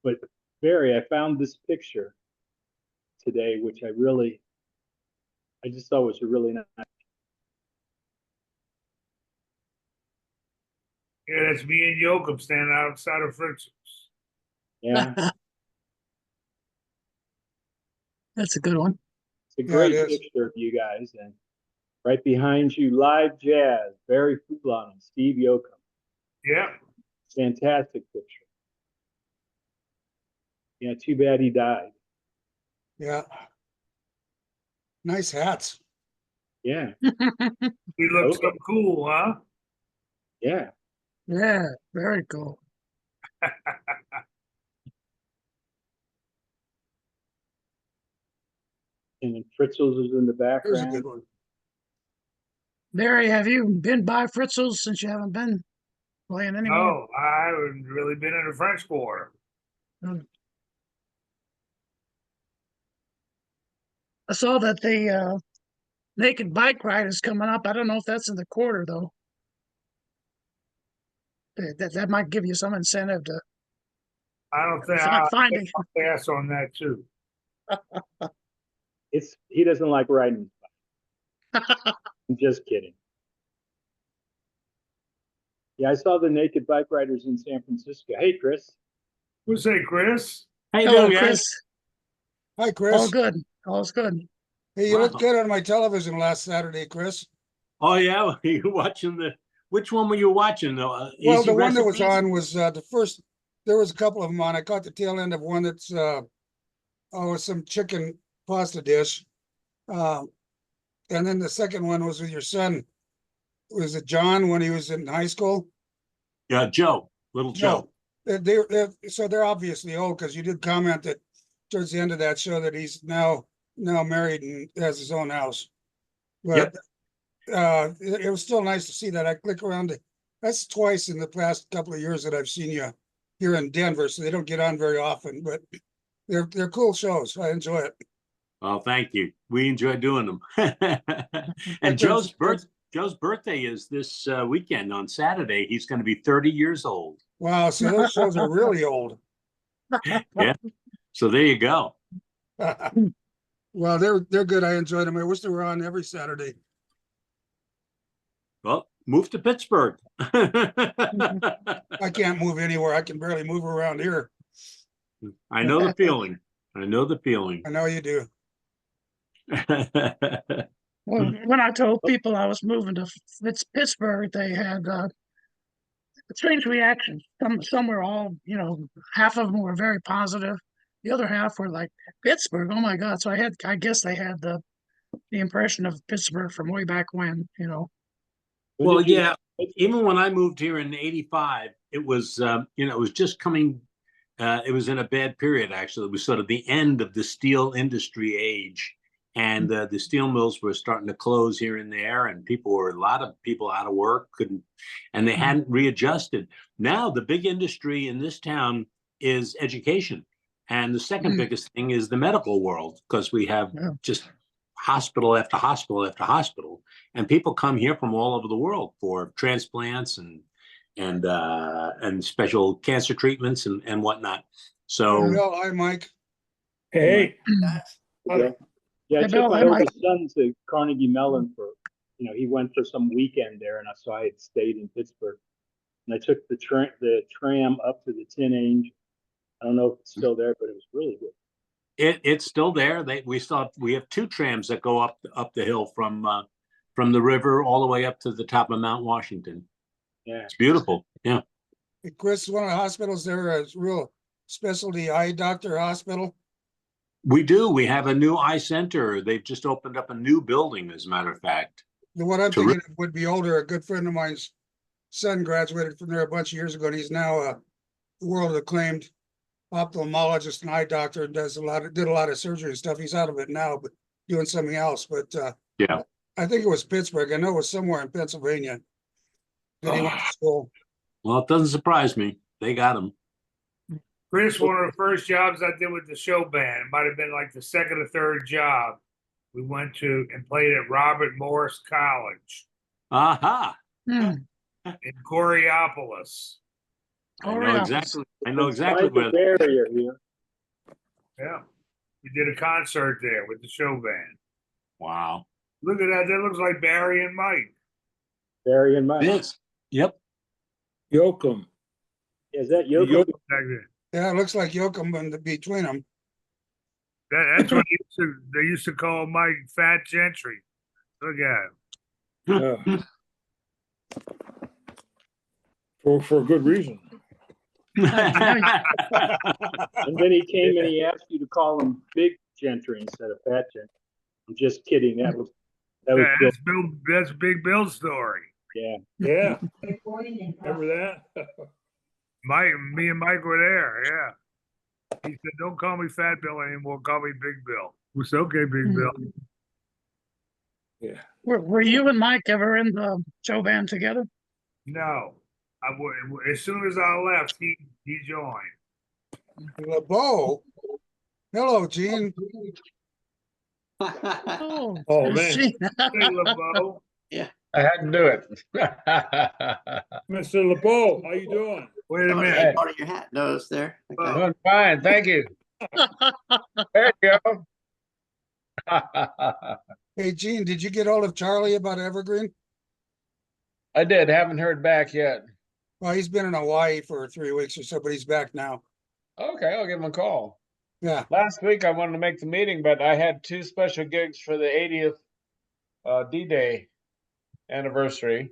But Barry, I found this picture today, which I just thought was a really nice. Yeah, that's me and Joachim standing outside of Fritz's. Yeah, That's a good one. it's a Yeah, it great is. picture of you guys. And right behind you, live jazz, Barry Foulon and Steve Yoakum. Yeah. Fantastic picture. Yeah, too bad he died. Yeah. Nice hats. Yeah, We look so cool, huh? yeah. Yeah, very cool. And then Fritzl's is in the Here's a background. good one. Barry, have you been by Fritzl's since you haven't been playing anymore? No, I haven't really been in the French Quarter. I saw that the naked bike ride is coming up. I don't know if that's in the quarter though. That might give you some incentive to I don't think finding. I'll pass on that too. He doesn't like riding. I'm just kidding. Yeah, I saw the naked bike riders in San Francisco. Hey, Chris. Who's say, Chris? How you Hello, doing, guys? Chris. Hi, All Chris. good. All's good. Hey, you Wow. looked good on my television last Saturday, Chris. Oh yeah, you watching which one were you watching though? Well, Easy the one that was Recipes? on was the first. There was a couple of them on. I caught the tail end of one that's some chicken pasta dish, and then the second one was with your son. Was it John when he was in high school? Yeah, little Joe. No, so they're obviously old because you did comment that towards the end of that show that he's now married and has his own house. But it was still nice to see that. I click around. That's twice in the past couple of years that I've seen you here in Denver, so they don't get on very often, but they're cool shows. I enjoy it. Oh, thank you. We enjoy doing them. And Like Joe's birthday is this weekend on Saturday. He's going to be 30 years old. Wow, so those shows are really old. Yeah. So there you go. Well, they're good. I enjoyed them. I wish they were on every Saturday. Well, move to Pittsburgh. I can't move anywhere. I can barely move around here. I know the feeling. I know the feeling. I know you do. Well, when I told people I was moving to Pittsburgh, they had strange reactions. Some were all, half of them were very positive. The other half were like, Pittsburgh, oh my God. So I guess they had the impression of Pittsburgh from way back when. Well, yeah, even when I moved here in '85, it was, it was just coming, it was in a bad period, actually. It was sort of the end of the steel industry age. And the steel mills were starting to close here and there, and a lot of people out of work, and they hadn't readjusted. Now the big industry in this town is education. And the second biggest thing is the medical world, because we have just hospital after hospital after hospital, and people come here from all over the world for transplants and special cancer treatments and whatnot. So, Hi, Mike. Hey. Yeah, I Hey, took Bill, my I might- oldest son to Carnegie Mellon for, he went for some weekend there, and so I had stayed in Pittsburgh. And I took the tram up to the Tin Angel. I don't know if it's still there, but it was really good. it's still there. We have two trams that go up the hill from the river all the way up to the top of Mount Washington. Yeah, It's beautiful. Yeah. Hey, Chris, one of the hospitals there is real specialty eye doctor hospital. We do. We have a new eye center. They've just opened up a new building, as a matter of fact. The one I'm Terrific. thinking of would be older. A good friend of mine's son graduated from there a bunch of years ago, and he's now a world acclaimed ophthalmologist and eye doctor and did a lot of surgery and stuff. He's out of it now, but doing something else. But Yeah. I think it was Pittsburgh. I know it was somewhere in Pennsylvania that he went to school. Well, it doesn't surprise me. They got him. Chris, one of the first jobs I did with the show band, it might have been like the second or third job. We went to and played at Robert Morris College Aha. in Coriopolis. I Oh, know yeah. exactly. I know exactly Quite where. the barrier here. Yeah. We did a concert there with the show band. Wow. Look at that. That looks like Barry and Mike. Barry and Mike. Yes. Yep. Yoakum. Is that Yoakum. Yoko? Back there. Yeah, it looks like Yoakum in between them. That's what they used to call Mike Fat Gentry. Look at him. For a good reason. And then he came and he asked you to call him Big Gentry instead of Fat Gentry. I'm just kidding. That was Bill. That's Big Bill's story. Yeah. Yeah. Remember that? Me and Mike were there. Yeah. He said, "Don't call me Fat Bill anymore. Call me Big Bill." We said, "Okay, Big Bill." Yeah. Were you and Mike ever in the show band together? No, as soon as I left, he joined. LeBeau. Hello, Gene. Oh, Oh, is man. she- Hey, LeBeau. I had to do it. Mr. LeBeau, how you doing? Wait a Oh, minute. hey, part of your hat nose there. Okay. Oh. Doing fine, thank you. There you go. Hey, Gene, did you get hold of Charlie about Evergreen? I did, haven't heard back yet. Well, he's been in Hawaii for 3 weeks or so, but he's back now. Okay, I'll give him a call. Yeah. Last week I wanted to make the meeting, but I had 2 special gigs for the 80th D-Day anniversary.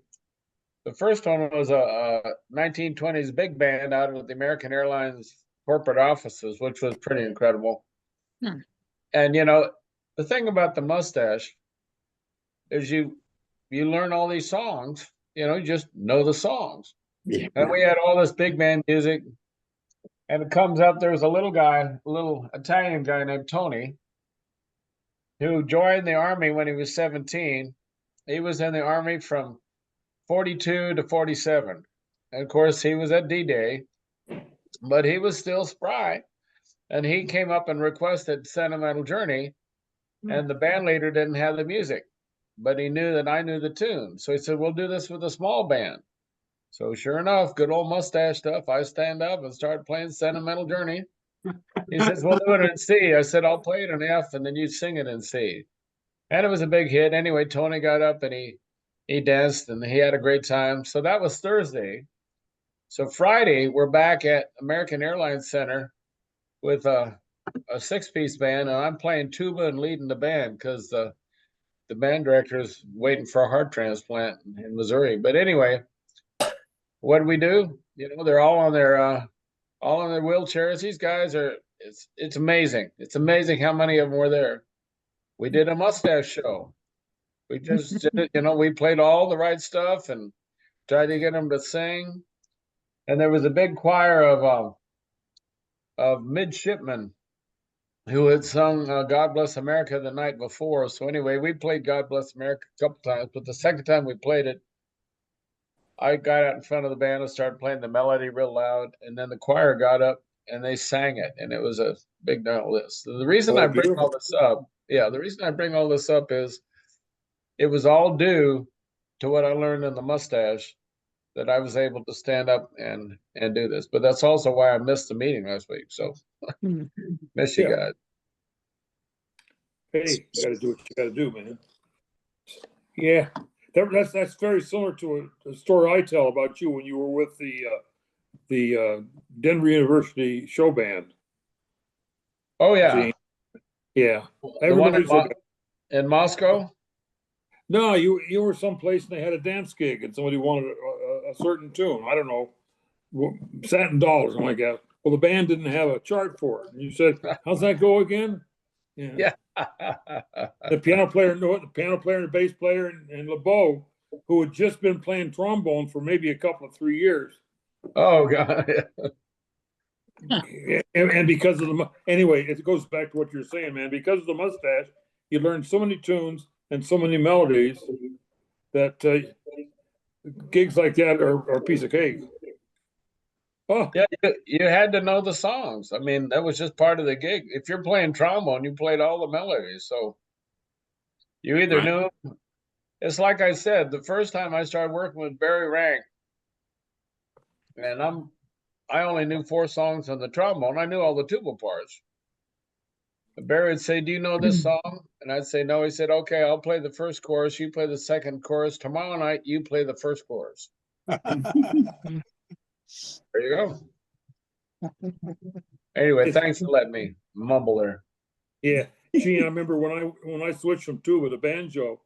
The first one was a 1920s big band out of the American Airlines corporate offices, which was pretty incredible. Hmm. And you know, the thing about the mustache is you learn all these songs, you just know the songs. Yeah. And we had all this big band music, and it comes up, there was a little Italian guy named Tony, who joined the army when he was 17. He was in the army from 42 to 47. And of course, he was at D-Day, but he was still spry. And he came up and requested Sentimental Journey, and the band leader didn't have the music, but he knew that I knew the tune. So he said, "We'll do this with a small band." So sure enough, good old mustache stuff. I stand up and start playing Sentimental Journey. He says, "We'll do it in C." I said, "I'll play it in F, and then you sing it in C." And it was a big hit. Anyway, Tony got up and he danced and he had a great time. So that was Thursday. So Friday, we're back at American Airlines Center with a 6-piece band, and I'm playing tuba and leading the band because the band director is waiting for a heart transplant in Missouri. But anyway, what do we do? They're all on their wheelchairs. These guys it's amazing. It's amazing how many of them were there. We did a mustache show. We just did it, we played all the right stuff and tried to get them to sing. And there was a big choir of midshipmen who had sung God Bless America the night before. So anyway, we played God Bless America a couple times, but the second time we played it, I got out in front of the band and started playing the melody real loud, and then the choir got up and they sang it, and it was a big deal. The reason I bring all this up, the reason I bring all this up is it was all due to what I learned in the mustache that I was able to stand up and do this. But that's also why I missed the meeting last week. So miss you guys. Hey, you gotta do what you gotta do, man. Yeah. That's very similar to a story I tell about you when you were with the Denver University show band. Oh yeah. Gene. Yeah. The one Everybody's in Moscow? No, you were someplace and they had a dance gig and somebody wanted a certain tune. I don't know, Satin Doll or something like that. Well, the band didn't have a chart for it. And you said, "How's that go again?" Yeah. The piano player and the bass player and LeBeau, who had just been playing trombone for maybe a couple of 3 years. Oh God. And because of anyway, it goes back to what you're saying, man. Because of the mustache, you learn so many tunes and so many melodies that gigs like that are a piece of cake. Oh, Yeah, you had to know the songs. I mean, that was just part of the gig. If you're playing trombone, you played all the melodies. So you either knew. It's like I said, the first time I started working with Barry Rank, and I only knew 4 songs on the trombone. I knew all the tuba parts. But Barry would say, "Do you know this song?" And I'd say, "No." He said, "Okay, I'll play the first chorus. You play the second chorus. Tomorrow night, you play the first chorus." There you go. Anyway, thanks for letting me mumble there. Yeah, Gene, I remember when I switched from tuba to banjo,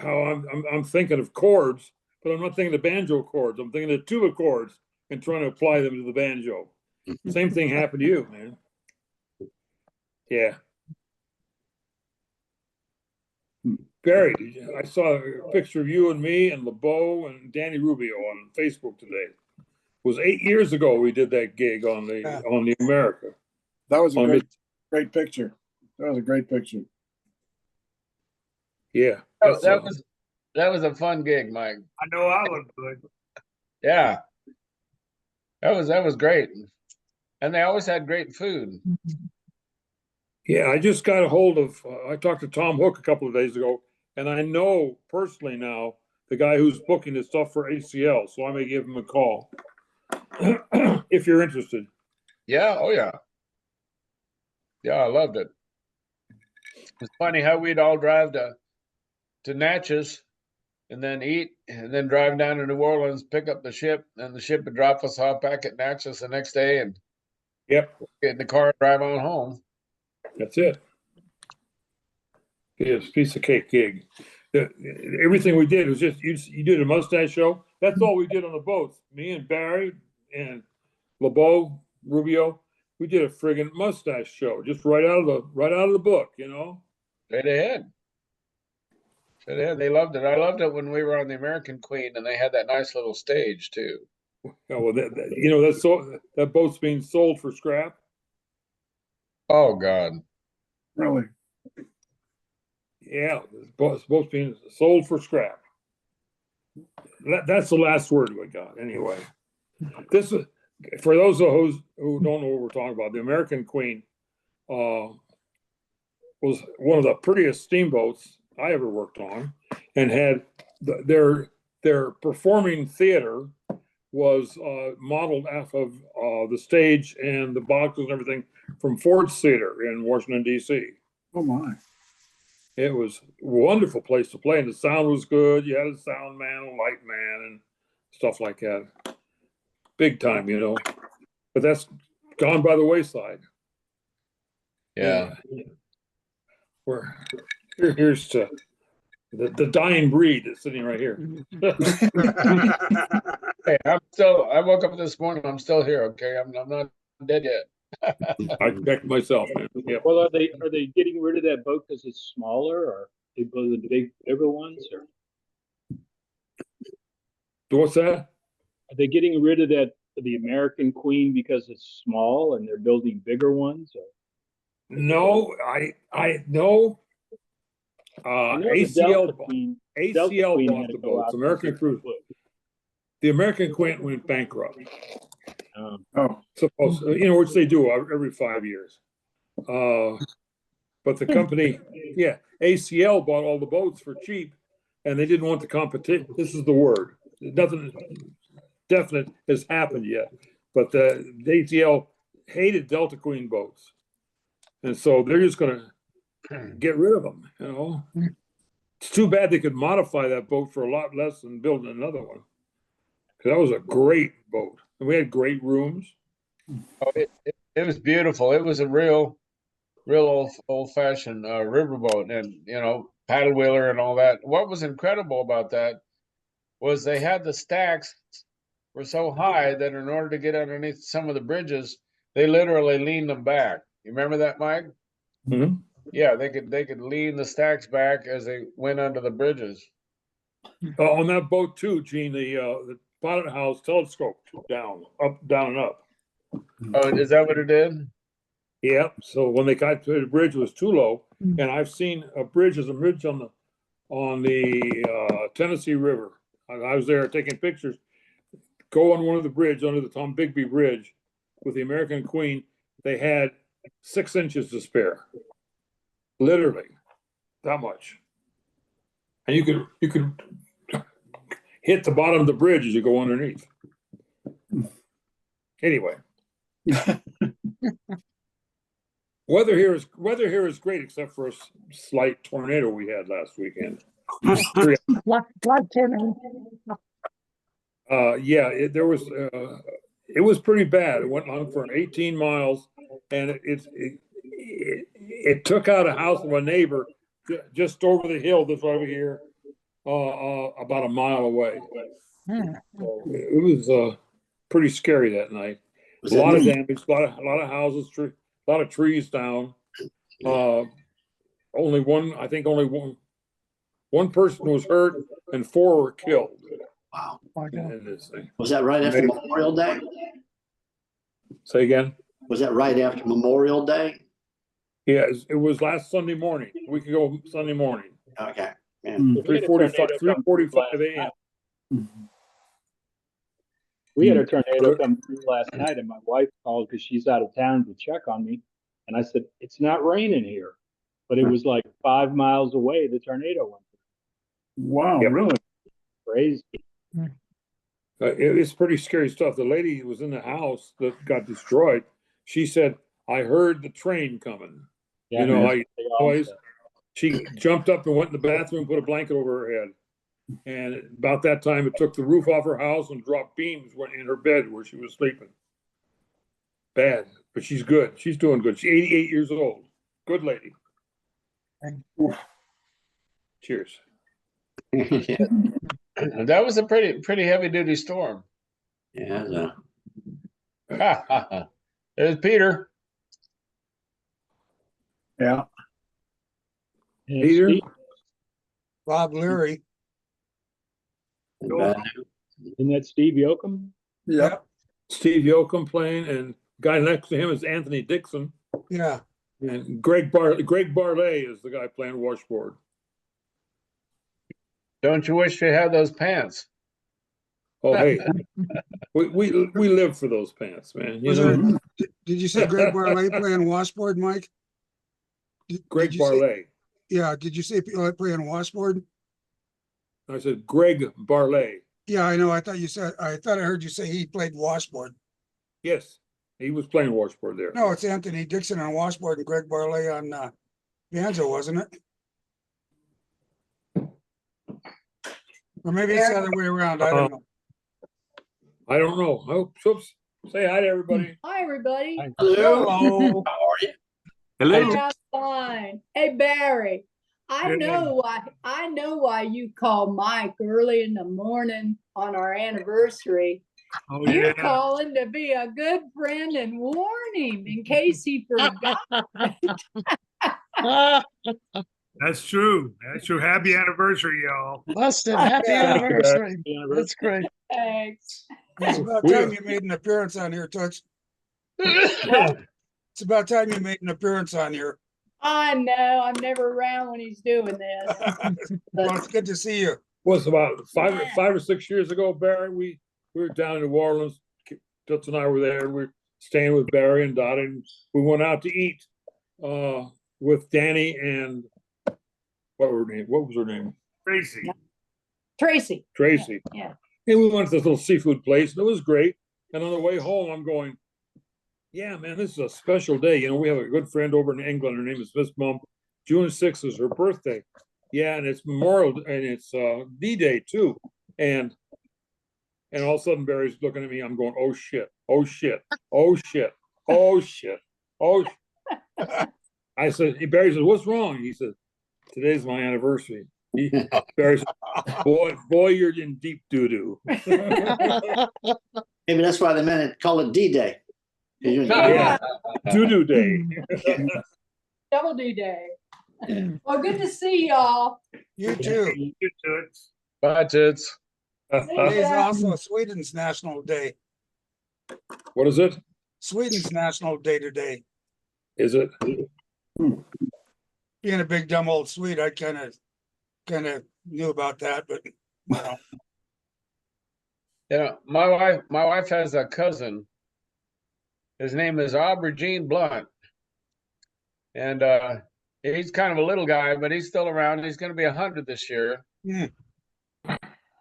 how I'm thinking of chords, but I'm not thinking of banjo chords. I'm thinking of tuba chords and trying to apply them to the banjo. Same thing happened to you, man. Yeah. Barry, I saw a picture of you and me and LeBeau and Danny Rubio on Facebook today. It was 8 years ago we did that gig on the America. That was a On great picture. That was a great picture. Yeah. Oh, that was a fun gig, Mike. I know I look good. Yeah. That was great. And they always had great food. Yeah, I just got a hold of, I talked to Tom Hook a couple of days ago, and I know personally now the guy who's booking the stuff for ACL, so I may give him a call if you're interested. Yeah, oh yeah. Yeah, I loved it. It's funny how we'd all drive to Natchez and then eat and then drive down to New Orleans, pick up the ship, and the ship would drop us off back at Natchez the next day and Yep, get in the car and drive on home. that's it. It is a piece of cake gig. Everything we did was just, you did a mustache show. That's all we did on the boats. Me and Barry and LeBeau, Rubio, we did a friggin' mustache show, just right out of the book, you know? Straight ahead. Straight ahead. They loved it. I loved it when we were on the American Queen and they had that nice little stage too. Yeah, well, you know, that boat's being sold for scrap. Oh God. Really? Yeah, it's boat's being sold for scrap. That's the last word we got, anyway. This is for those of who don't know what we're talking about. The American Queen was one of the prettiest steamboats I ever worked on, and had their performing theater was modeled off of the stage and the boxes and everything from Ford's Theater in Washington, D.C. Oh my. It was a wonderful place to play, and the sound was good. You had a sound man, a light man, and stuff like that. Big time, you know. But that's gone by the wayside. Yeah. Here's to the dying breed that's sitting right here. Hey, I woke up this morning, I'm still here, okay? I'm not dead yet. I checked myself, man. Yep. Well, are they getting rid of that boat because it's smaller, or they build the bigger ones, or What's that? are they getting rid of the American Queen because it's small and they're building bigger ones? Or? No, I know. I know the ACL Delta Queen bought had to the go boats. out American because Cruise. The American Queen went bankrupt. Oh, Suppose, you know, which they do every 5 years. But the company, yeah, ACL bought all the boats for cheap, and they didn't want the competition. This is the word. Nothing definite has happened yet, but the ACL hated Delta Queen boats, and so they're just going to get rid of them. You know, it's too bad they could modify that boat for a lot less than building another one. That was a great boat, and we had great rooms. Oh, it was beautiful. It was a real old fashioned riverboat, and you know, paddle wheeler and all that. What was incredible about that was they had the stacks were so high that in order to get underneath some of the bridges, they literally leaned them back. You remember that, Mike? Mm-hmm. Yeah, they could lean the stacks back as they went under the bridges. On that boat too, Gene, the pilot house telescoped down, up, down, and up. Oh, is that what it did? Yep. So when they got to the bridge, it was too low, and I've seen a bridge on the Tennessee River. I was there taking pictures. Go on one of the bridges under the Tom Bigby Bridge with the American Queen. They had 6 inches to spare, literally, that much, and you could hit the bottom of the bridge as you go underneath. Anyway. Weather here is great except for a slight tornado we had last weekend. Like tornado. Yeah, it was pretty bad. It went on for 18 miles, and it took out a house of a neighbor just over the hill, this over here, about a mile away. So it was pretty scary that night. Was A that lot of me? damage, a lot of houses, a lot of trees down. Only one person was hurt and 4 were killed. Wow. In this thing. Was that right after Amazing. Memorial Day? Say again? Was that right after Memorial Day? Yeah, it was last Sunday morning, a week ago Sunday morning, Okay. Yeah. 3:45 a.m. We had a tornado come through last night and my wife called because she's out of town to check on me. And I said, it's not raining here. But it was like 5 miles away, the tornado went through. Wow, Yep. really? Crazy. It's pretty scary stuff. The lady who was in the house that got destroyed, she said, I heard the train coming. Yeah, You know, man, like they all always, said. she jumped up and went in the bathroom, put a blanket over her head. And about that time, it took the roof off her house and dropped beams went in her bed where she was sleeping. Bad, but she's good. She's doing good. She's 88 years old. Good lady. Oof. Cheers. That was a pretty heavy duty storm. Yeah. There's Peter. Yeah. And Peter? Steve, Bob Leary. isn't that Steve Yoakum? Yeah. Steve Yoakum playing, and guy next to him is Anthony Dixon. Yeah. And Greg Barley is the guy playing washboard. Don't you wish you had those pants? Oh, hey, we live for those pants, man. You Was know, there, did you say Greg Barley playing washboard, Mike? Greg Did you say- Barley. Yeah, did you say playing washboard? I said Greg Barley. Yeah, I know. I thought I heard you say he played washboard. Yes, he was playing washboard there. No, it's Anthony Dixon on washboard and Greg Barley on banjo, wasn't it? Or maybe it's the other way around. I don't know. I don't know. Oh, oops. Say hi to everybody. Hi, everybody. Hello. Hello. How are you? Hello. I'm fine. Hey, Barry, I Good know why you call Mike early in the morning on our anniversary. Oh, You're yeah. calling to be a good friend and warn him in case he forgot. That's true. That's true. Happy anniversary, y'all. Busted. Happy anniversary. That's great. Thanks. It's about We- time you made an appearance on here, Toots. It's about time you made an appearance on here. I know. I'm never around when he's doing this. Well, it's good to see you. Was about five or 6 years ago, Barry. We were down in New Orleans. Toots and I were there. We were staying with Barry and Dottie. And we went out to eat with Danny and what was her name? Tracy. Tracy. Tracy. Yeah. And we went to this little seafood place, and it was great. And on the way home, I'm going, yeah, man, this is a special day. You know, we have a good friend over in England. Her name is Miss Mum. June 6th is her birthday. Yeah, and it's Memorial, and it's D-Day too. And all of a sudden, Barry's looking at me. I'm going, oh shit, oh shit, oh shit, oh shit, oh. I said, Barry says, what's wrong? He said, today's my anniversary. Barry said, boy, you're in deep doo-doo. Maybe that's why they call it D-Day. Yeah, doo-doo day. Double D Day. Well, good to see y'all. You too. You to it. Bye, Toots. Today's also Sweden's National Day. What is it? Sweden's National Day today. Is it? Being a big dumb old Swede, I kind of knew about that, but you know. You know, my wife has a cousin. His name is Aubergine Blunt. And he's kind of a little guy, but he's still around. He's going to be 100 this year. Hmm.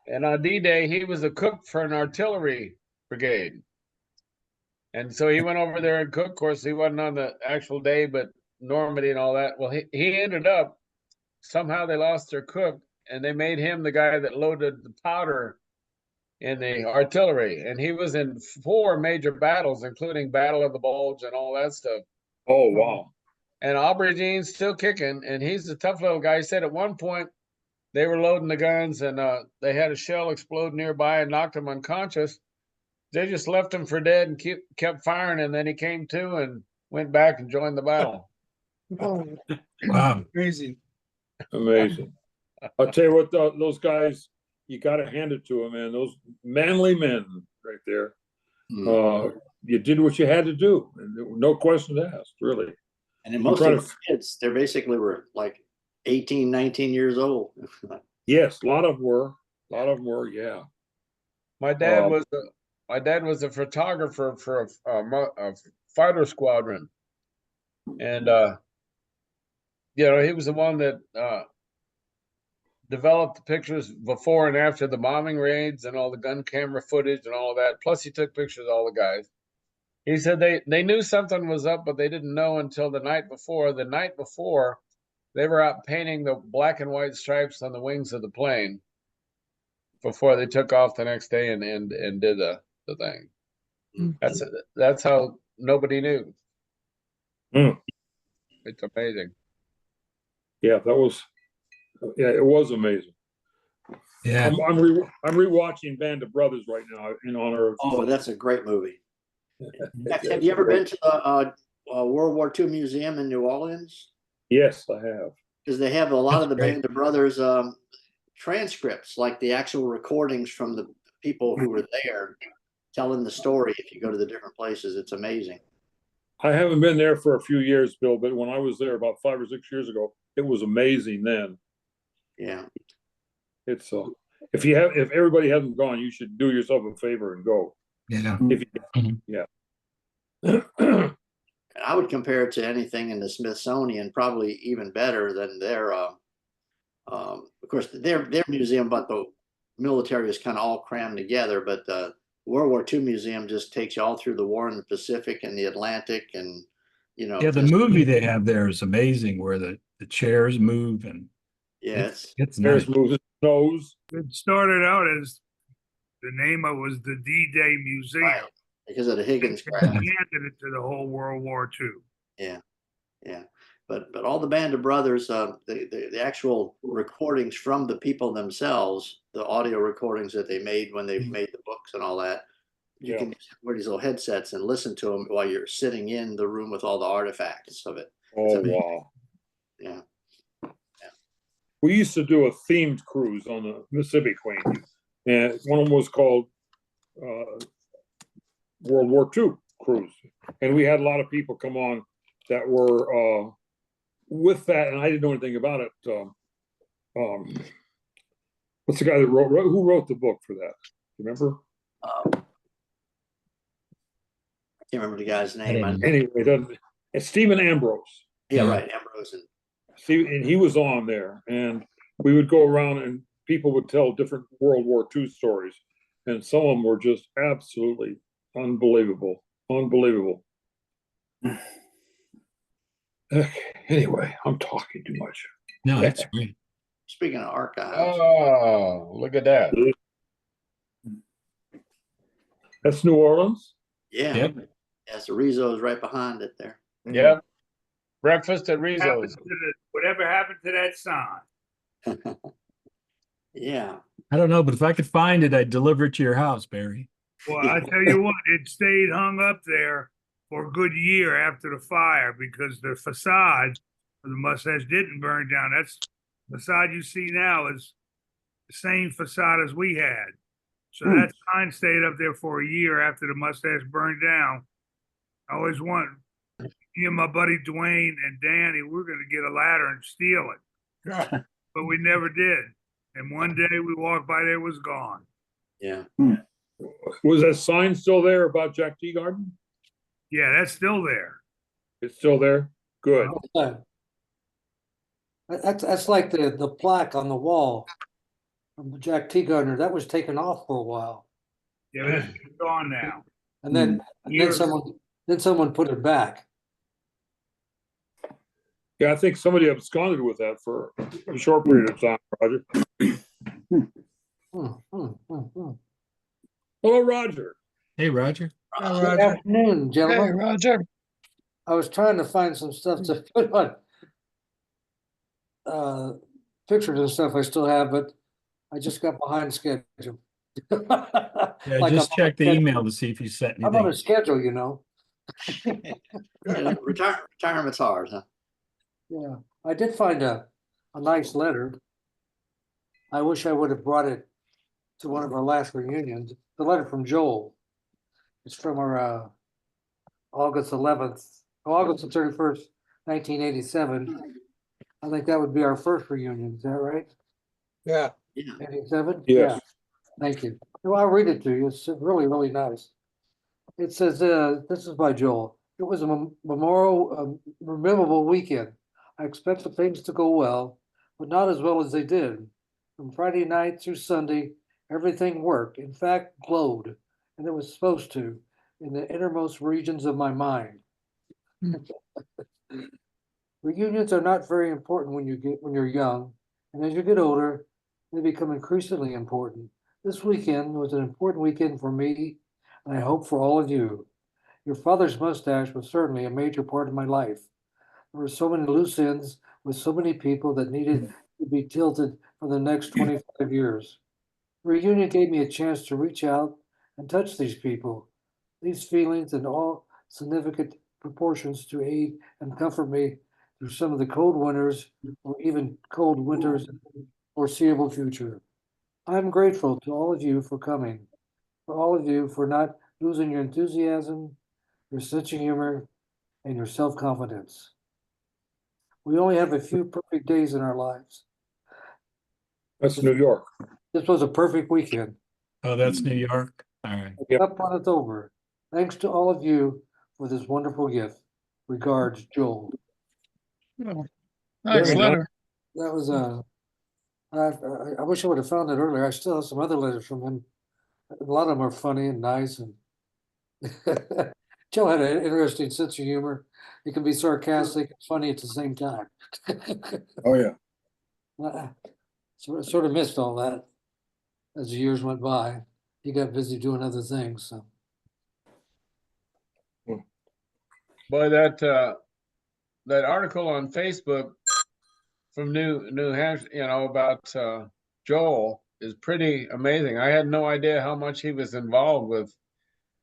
And on D-Day, he was a cook for an artillery brigade. And so he went over there and cooked. Of course, he wasn't on the actual day, but Normandy and all that. Well, he ended up, somehow they lost their cook, and they made him the guy that loaded the powder in the artillery. And he was in 4 major battles, including Battle of the Bulge and all that stuff. Oh, wow. And Aubrey Jean's still kicking, and he's a tough little guy. He said at one point they were loading the guns, and they had a shell explode nearby and knocked him unconscious. They just left him for dead and kept firing, and then he came to and went back and joined the battle. Wow. Crazy. Amazing. I'll tell you what, those guys, you got to hand it to them, man. Those manly men right there. You did what you had to do, and there were no questions asked, really. And most of the kids, they basically were like 18, 19 years old. Yes, a lot of them were, yeah. My dad was a photographer for a fighter squadron, and you know, he was the one that developed the pictures before and after the bombing raids and all the gun camera footage and all of that. Plus, he took pictures of all the guys. He said they knew something was up, but they didn't know until the night before. The night before, they were out painting the black and white stripes on the wings of the plane before they took off the next day and did the thing. That's how nobody knew. It's amazing. Yeah, it was amazing. Yeah. I'm rewatching Band of Brothers right now in honor of. Oh, that's a great movie. Have you ever been to the World War II Museum in New Orleans? Yes, I have. Because they have a lot of the Band of Brothers transcripts, like the actual recordings from the people who were there telling the story. If you go to the different places, it's amazing. I haven't been there for a few years, Bill, but when I was there about 5 or 6 years ago, it was amazing then. Yeah. It's if everybody hasn't gone, you should do yourself a favor and go. Yeah. Yeah. And I would compare it to anything in the Smithsonian, probably even better than their of course their museum, but the military is kind of all crammed together. But the World War II Museum just takes you all through the war in the Pacific and the Atlantic, and you know. Yeah, the movie they have there is amazing, where the chairs move and it's nice. Moves its nose. It started out as the name of it was the D-Day Museum. Right, because of the Higgins They crash. handed it to the whole World War II. Yeah. But all the Band of Brothers, the actual recordings from the people themselves, the audio recordings that they made when they made the books and all that, you can just wear these little headsets and listen to them while you're sitting in the room with all the artifacts of it. Oh, wow. Yeah. We used to do a themed cruise on the Mississippi Queen, and one of them was called World War II cruise, and we had a lot of people come on that were with that, and I didn't know anything about it. What's the guy that who wrote the book for that? Remember? I can't remember the guy's name. Anyway, it's Stephen Ambrose. Yeah, right, Ambrose. And he was on there, and we would go around and people would tell different World War II stories, and some of them were just absolutely unbelievable. Anyway, I'm talking too much. No, that's great. Speaking of archives. Oh, look at that. That's New Orleans? Yeah. Yep. Yes, the Rizzo's right behind it there. Yeah. Breakfast at Rizzo's. Whatever happened to that sign? Yeah. I don't know, but if I could find it, I'd deliver it to your house, Barry. Well, I tell you what, it stayed hung up there for a good year after the fire because the facade of the mustache didn't burn down. That's the facade you see now is the same facade as we had. So that sign stayed up there for a year after the mustache burned down. I always want me and my buddy Dwayne and Danny, we're going to get a ladder and steal it. But we never did. And one day we walked by there, it was gone. Yeah. Was that sign still there about Jack Teagarden? Yeah, that's still there. It's still there? Good. That's like the plaque on the wall from Jack Teagarden. That was taken off for a while. Yeah, but it's gone now. And then, Years. someone put it back. Yeah, I think somebody absconded with that for a short period of time, Roger. Hello, Roger. Hey, Roger. Good afternoon, Hey, gentlemen. Roger. I was trying to find some stuff to put on pictures and stuff I still have, but I just got behind schedule. Yeah, Like just I'm on a check the schedule. email to see if you sent I'm on anything. a schedule, you know. Retirement's hard, huh? Yeah, I did find a nice letter. I wish I would have brought it to one of our last reunions. The letter from Joel. It's from our August 11th, August the 31st, 1987. I think that would be our first reunion. Is that right? Yeah. 87? Yes. Yeah. Thank you. Well, I'll read it to you. It's really, really nice. It says, this is by Joel. It was a memorable weekend. I expected things to go well, but not as well as they did. From Friday night through Sunday, everything worked, in fact, glowed, and it was supposed to, in the innermost regions of my mind. Reunions are not very important when you're young, and as you get older, they become increasingly important. This weekend was an important weekend for me, and I hope for all of you. Your father's mustache was certainly a major part of my life. There were so many loose ends with so many people that needed to be tilted for the next 25 years. Reunion gave me a chance to reach out and touch these people, these feelings in all significant proportions to aid and comfort me through some of the cold winters or even cold winters in the foreseeable future. I'm grateful to all of you for coming, for all of you for not losing your enthusiasm, your sense of humor, and your self-confidence. We only have a few perfect days in our lives. That's New York. This was a perfect weekend. Oh, that's New York. All right. Yep. Up on it's over. Thanks to all of you for this wonderful gift. Regards, Joel. Oh, nice Very nice. letter. That was I wish I would have found it earlier. I still have some other letters from him. A lot of them are funny and nice, and Joe had an interesting sense of humor. He can be sarcastic and funny at the same time. Oh, yeah. Sort of missed all that as the years went by. He got busy doing other things. So Boy, that article on Facebook from New Hampshire, about Joel is pretty amazing. I had no idea how much he was involved with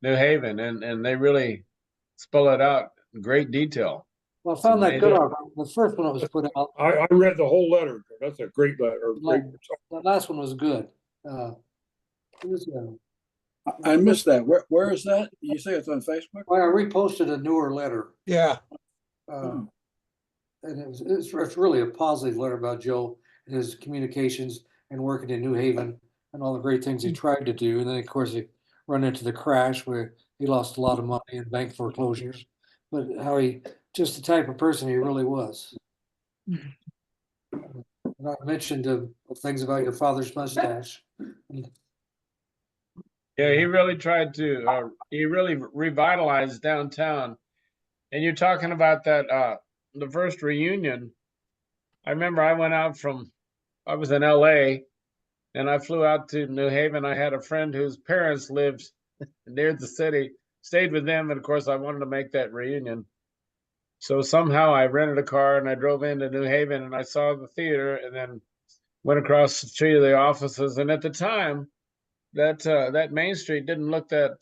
New Haven, and they really spell it out in great detail. well, I found that good article. The first one that was put out. I read the whole letter. That's a great letter. Great. The last one was good. It was, I missed that. Where is that? You say it's on Facebook? well, I reposted a newer letter. Yeah. And it's really a positive letter about Joe and his communications and working in New Haven and all the great things he tried to do. And then, of course, he run into the crash where he lost a lot of money in bank foreclosures, but how he just the type of person he really was. And I mentioned things about your father's mustache. Yeah, he really tried to. He really revitalized downtown. And you're talking about that the first reunion. I remember I was in LA and I flew out to New Haven. I had a friend whose parents lived near the city, stayed with them, and of course I wanted to make that reunion. So somehow I rented a car and I drove into New Haven and I saw the theater and then went across the street to the offices. And at the time, that Main Street didn't look that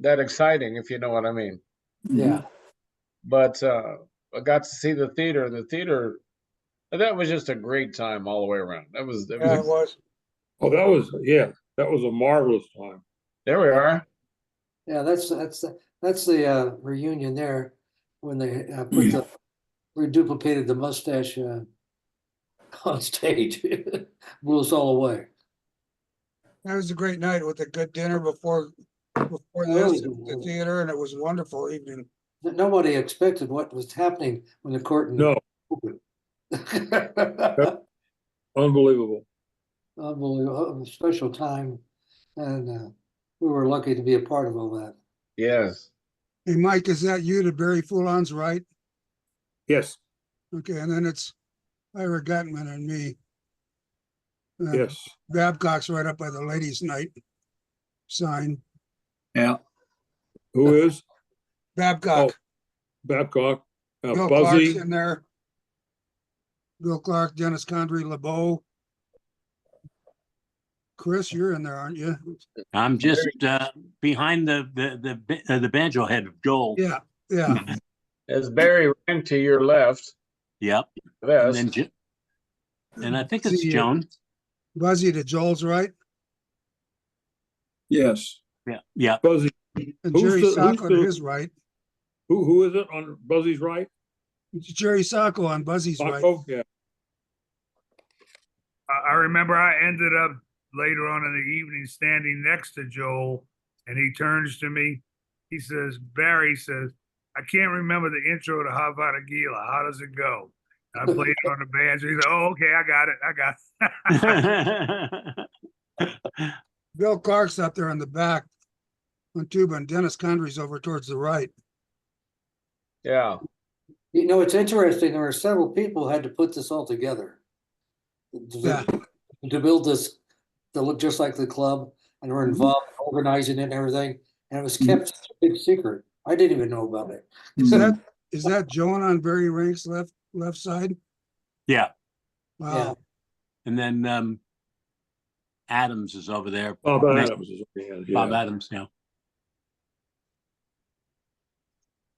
exciting, if you know what I mean. Yeah. But I got to see the theater, and the theater, that was just a great time all the way around. It was. Yeah, it was. Oh, that was a marvelous time. There we are. Yeah, that's the reunion there when they reduplicated the mustache on stage. Blew us all away. That was a great night with a good dinner before this, the theater, and it was a wonderful evening. Nobody expected what was happening when the curtain opened. Unbelievable. Unbelievable, a special time, and we were lucky to be a part of all that. Yes. Hey, Mike, is that you to Barry Fulon's right? Yes, Okay, and then it's Ira Gutman and me. yes. Babcock's right up by the ladies' night sign. Yeah. Who is? Babcock. Babcock, Bill Clark's Buzzy. in there. Bill Clark, Dennis Condrey, LeBeau. Chris, you're in there, aren't you? I'm just behind the banjo head of Joel. Yeah, yeah. There's Barry Rank to your left. Yep. And Yes. then and I think it's See, Joan. Buzzy to Joel's right, Yes. Yeah. Yeah. Buzzy. and Who's Jerry the- Sacco who's to the- his right. Who is it on Buzzy's right? It's Jerry Sacco on Buzzy's right. Sacco? Yeah. I remember I ended up later on in the evening standing next to Joel, and he turns to me. He says, Barry says, I can't remember the intro to Havana Gila. How does it go? And I played it on the banjo. He said, oh, okay, I got it. Bill Clark's up there in the back on tuba, and Dennis Condrey's over towards the right. Yeah. You know, it's interesting. There were several people who had to put this all together. Yeah. To build this to look just like the club, and were involved in organizing it and everything. And it was kept a big secret. I didn't even know about it. Is that Joan on Barry Rank's left side? Yeah. Wow. Yeah. And then Adams is over there. Bob Next- Adams is over here. Bob Yeah. Adams, yeah.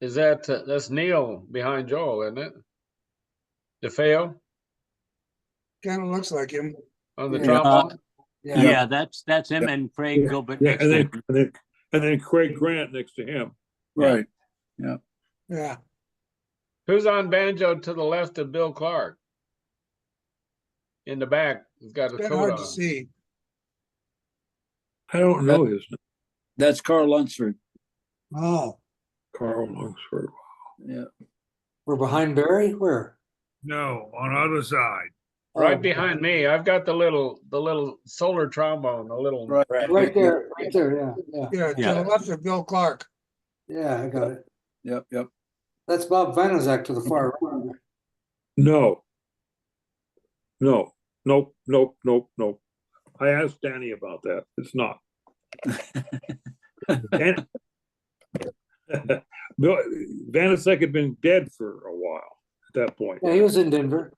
Is that that's Neil behind Joel, isn't it? DeFeo Kind of looks like him. on the Yeah. trombone. Yeah, that's him and Craig Gilbert Yeah, next and to then, him. and then Craig Grant next to him. Right. Yeah. Who's on banjo to the left of Bill Clark? In the back, he's got a It's been coat hard on. to see. I don't know his name. That's Carl Lunsford. Oh, Carl Lunsford. Yeah. We're behind Barry? Where? No, on the other side. Right Oh, behind me, I've got the little solar trombone, the little Right. Right there, yeah, yeah. yeah, to Yeah. the left of Bill Clark. Yeah, I got it. Yep. Yep. That's Bob Vanazak to the far right. No. No. Nope. Nope. Nope. Nope. I asked Danny about that. It's not. Dan- Bill Vanasek had been dead for a while at that point. Yeah, he was in Denver.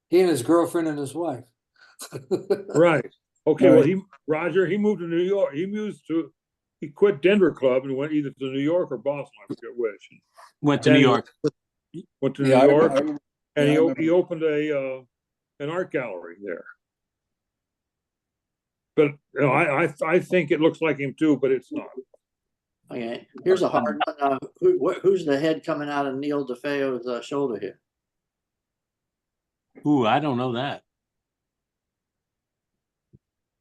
He and his girlfriend and his wife. Right. Okay. Well, Right. Roger, he moved to New York. He quit Denver Club and went either to New York or Boston. I forget which. Went to New York. Went to New Yeah, York, I remember. and yeah, I he remember. opened an art gallery there. But you know, I think it looks like him too, but it's not. Okay, here's a hard one. Who's the head coming out of Neil DeFeo's shoulder here? Ooh, I don't know that.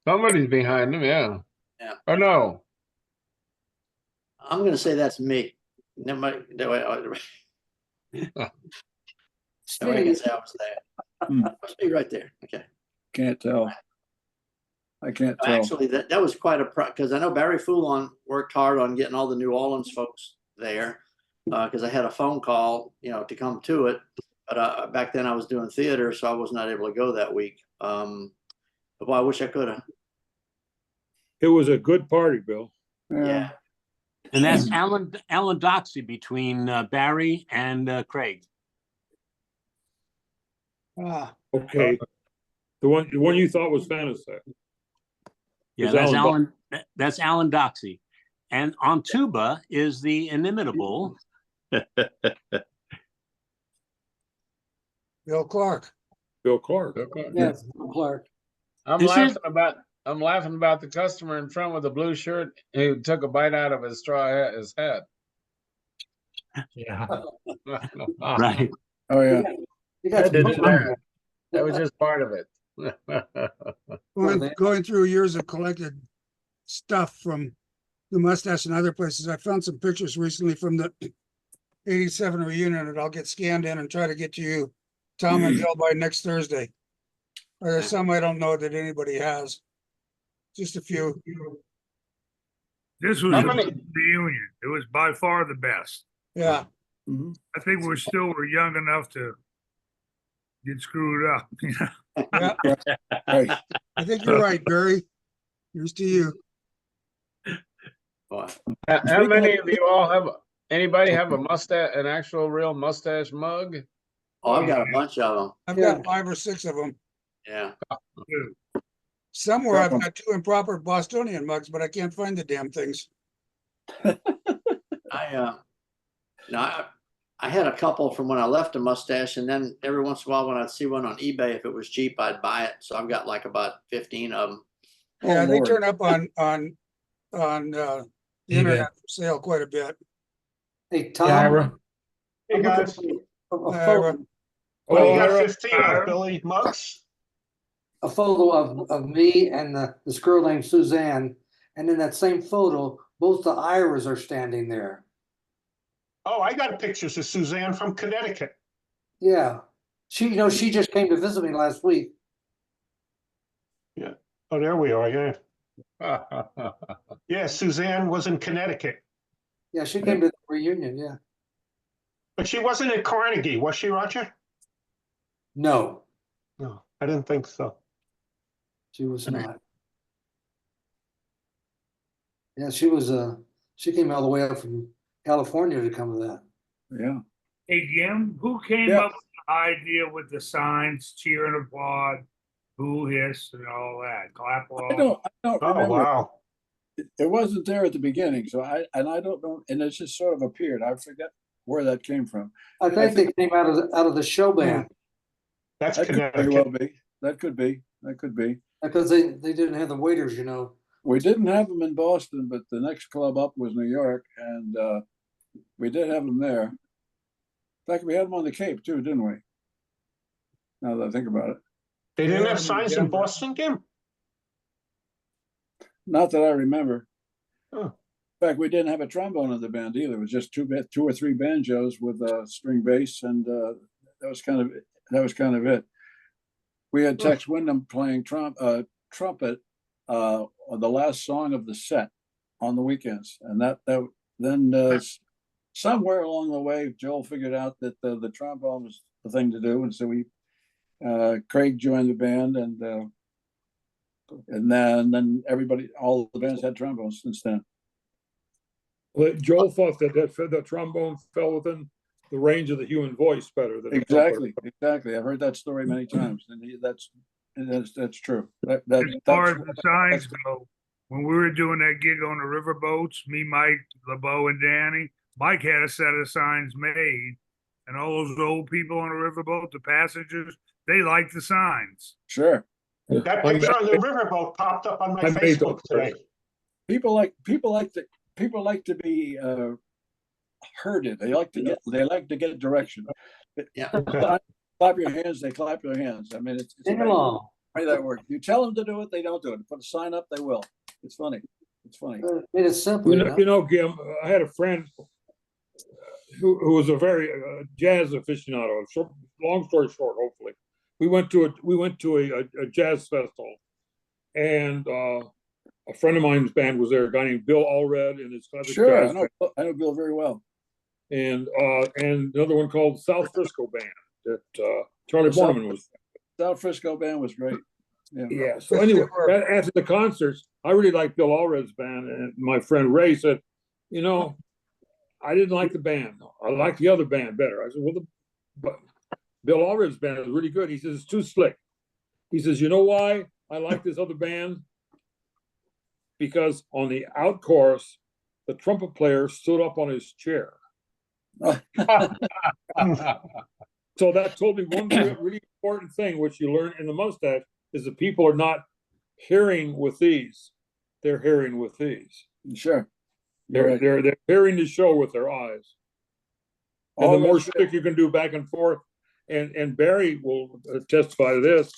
Somebody's behind him, yeah. Yeah. Or no, I'm gonna say that's me. Nobody can say I was there. Hmm. Must be right there. Okay. Can't tell. I can't tell. Actually, that was quite a because I know Barry Foulon worked hard on getting all the New Orleans folks there because I had a phone call, to come to it. But back then I was doing theater, so I was not able to go that week. But boy, I wish I could have. It was a good party, Bill. Yeah. And that's Alan Doxey between Barry and Craig. Ah, Okay. The one you thought was Vanasek. Yeah, Is that's Alan That's Alan Doxey. And on tuba is the inimitable Bill Clark. Bill Clark. Yeah, Clark. I'm This laughing is- about the customer in front with the blue shirt who took a bite out of his his head. Yeah. right. Oh, yeah. You got That some- was just part of it. Going through years of collected stuff from the Mustache and other places, I found some pictures recently from the 87 reunion that I'll get scanned in and try to get to you, Tom and Bill, by next Thursday. There's some I don't know that anybody has. Just a few. This was How the many- best reunion. It was by far the best. Yeah, Mm-hmm. Mhm. It was by far the best. yeah. Mhm. I think we're young enough to get screwed up. You know? Yeah, Right. I think you're right, Barry. Here's to you. Boy, How many of you all have, anybody have a mustache, an actual real mustache mug? oh, I've got a bunch of them. I've Yeah. got 5 or 6 of them. Yeah. Somewhere I've got 2 improper Bostonian mugs, but I can't find the damn things. I had a couple from when I left the mustache, and then every once in a while when I'd see one on eBay, if it was cheap, I'd buy it. So I've got like about 15 of them. Yeah, Oh, they Lord. turn up on the internet for sale quite a bit. Hey, Tom. Ira, Hey, guys. A Ira. photo, Well, you got Ira, 15 of Billy mugs? a photo of me and this girl named Suzanne. And in that same photo, both the Iras are standing there. Oh, I got pictures of Suzanne from Connecticut. Yeah. She just came to visit me last week. Oh, there we are, yeah. Yeah. Yeah, Suzanne was in Connecticut, Yeah, she came to the reunion, yeah. but she wasn't at Carnegie, was she, Roger? No, No, I didn't think so. she was not. Yeah, she came all the way up from California to come to that. Yeah. Hey, Jim, who came Yeah. up with the idea with the signs, cheer and applaud, boo, hiss, and all that? Clap I along. don't Oh, remember. wow. It wasn't there at the beginning, so I don't know, and it just sort of appeared. I forget where that came from. I think they came out of the show band That's That could very well Connecticut. be. That could be. That could be. because they didn't have the waiters, We didn't have them in Boston, but the next club up was New York, and we did have them there. In fact, we had them on the Cape too, didn't we? Now that I think about it. They didn't Yeah, have signs in Denver. Boston, Jim? Not that I remember. Oh. In fact, we didn't have a trombone in the band either. It was just two or three banjos with a string bass, and that was kind of it. We had Tex Wyndham playing trumpet on the last song of the set on the weekends, and then somewhere along the way, Joel figured out that the trombone was the thing to do, and so Craig joined the band, and then all the bands had trombones since then. Well, Joel thought that trombone fell within the range of the human voice better than the Exactly. I've heard that story many times, and that's true. As far as the signs go, when we were doing that gig on the riverboats, me, Mike, LeBeau, and Danny, Mike had a set of signs made, and all those old people on the riverboat, the passengers, they liked the signs. Sure. That picture on the riverboat popped up on my I made Facebook those. today. People like to be herded. They like to get direction. Yeah. Clap your hands. They clap their hands. I mean, it's Sing amazing along. the way that works. You tell them to do it, they don't do it. Put a sign up, they will. It's funny. It's funny. Made it simple. Gim, I had a friend who was a very jazz aficionado. Long story short, hopefully, we went to a jazz festival, and a friend of mine's band was there. A guy named Bill Allred and his classic Sure, jazz I know Bill very well. and another one called South Frisco Band that Charlie Borman was. South Frisco band was great. Yeah. So anyway, after the concerts, I really liked Bill Allred's band, and my friend Ray said, I didn't like the band. I liked the other band better. I said, but Bill Allred's band is really good. He says it's too slick. He says, you know why I like this other band? Because on the out chorus, the trumpet player stood up on his chair. So that told me one really important thing, which you learn in the mustache, is that people are not hearing with these; they're hearing with these. Sure, they're hearing the show with their eyes. And the more stick you can do back and forth, and Barry will testify to this.